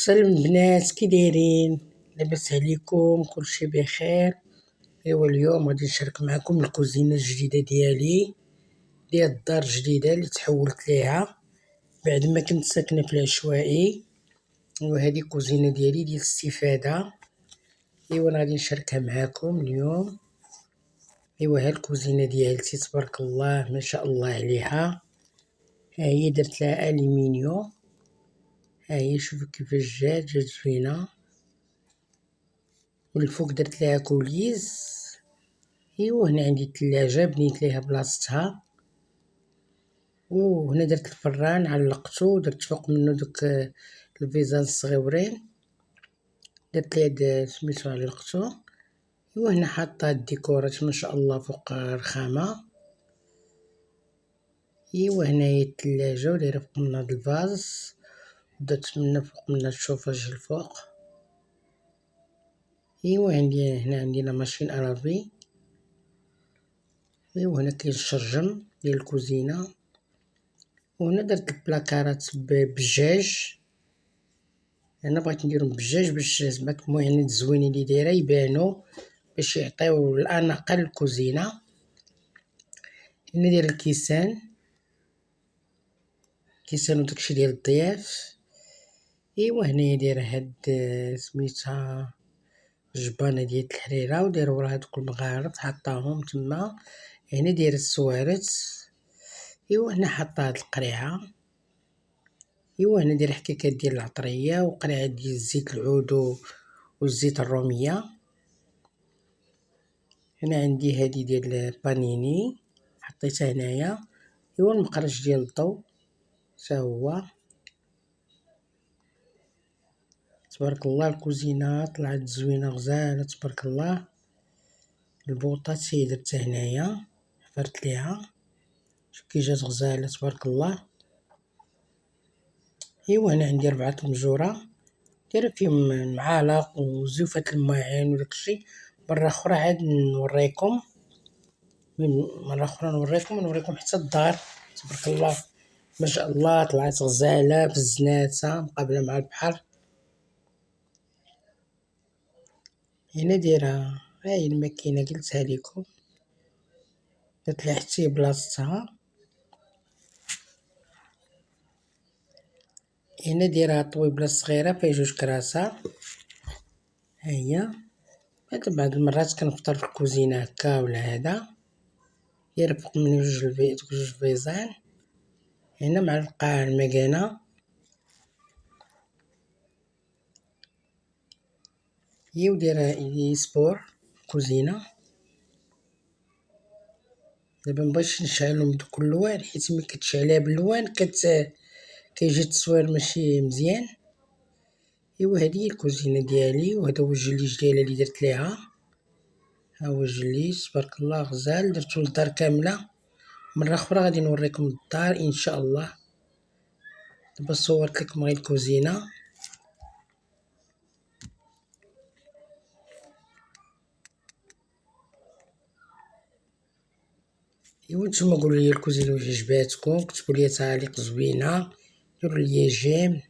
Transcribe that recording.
السلام البنات، كي دايرين؟ لاباس عليكم؟ كلشي بخير؟ ايوا اليوم غادي نشارك معكم الكوزينه الجديده ديالي، ديال الدار الجديده اللي تحولت ليها بعد ما كنت ساكنه في العشوائي. وهذه كوزينه ديالي ديال الاستفاده. ايوا انا غادي نشاركها معكم اليوم. ايوا ها الكوزينه ديالتي تبارك الله ما شاء الله عليها. ها هي درت لها الومنيوم، ها هي شوفوا كيفاش جات زوينه. والفوق درت لها كوليز. ايوا هنا عندي الثلاجه بنيت ليها بلاصتها، وهنا درت الفران علقته ودرت فوق منه دوك الفيزان الصغيورين، درت ليه سميتو علقته. ايوا هنا حاطه الديكورات ما شاء الله فوق رخامه. ايوا هنايا الثلاجه ودايره فوق منها هاد الفاز، درت منها فوق منها الشوفاج الفوق. ايوا عندي لا ماشين الافي. ايوا هنا كاين الشرجم ديال الكوزينه، وهنا درت البلاكارات بجاج. انا بغيت نديرهم بجاج باش زعما المهم الزوينين اللي دايره يبانوا باش يعطيو الاناقه للكوزينه. هنا داير الكيسان وداكشي ديال الضياف. ايوا هنايا دايره هاد سميتها الجبانه ديال الحريره، وداير وراها دوك المغارف حطاهم تما. هنا داير السوارت. ايوا هنا حاطه هاد القريعه. ايوا هنا داير حكاكات ديال العطريه وقريعه ديال زيت العود والزيت الروميه. هنا عندي هادي ديال بانيني حطيتها هنايا. ايوا المقرش ديال الضو حتى هو تبارك الله. الكوزينه طلعت زوينه غزاله تبارك الله. البوطات هي درتها هنايا حفرت ليها، شوف كي جات غزاله تبارك الله. ايوا هنا عندي 4 مجوره دايره فيهم المعالق وزوفات الماعن وداكشي. مرة أخرى عاد نوريكم، نوريكم حتى الدار تبارك الله ما شاء الله. طلعت غزالة بزناتها مقابلة مع البحر. هنا دايرة هاي الماكينة قلتها لكم، درت لها حتى بلاصتها. هنا دايرة طويبلة صغيرة فيها 2 كراسة. هيا بعض المرات كنفطر في الكوزينة هكا ولا هذا. دايرة فوق منو جوج فيزان. هنا مع القاع المكانة. هي ودايرة سبور كوزينة. دابا مبغيتش نشعلهم بدوك اللوان حيت ملي كتشعلها باللوان كيجي التصوير ماشي مزيان. ايوا هذه هي الكوزينه ديالي، وهذا هو الجليج ديالها اللي درت ليها. ها هو الجليج تبارك الله غزال، درتو للدار كامله. مره اخرى غادي نوريكم الدار ان شاء الله. دابا صورت لكم غير الكوزينه. ايوا نتوما قولوا لي الكوزينه واش عجباتكم، كتبوا لي تعاليق زوينه، ديروا لي جيم.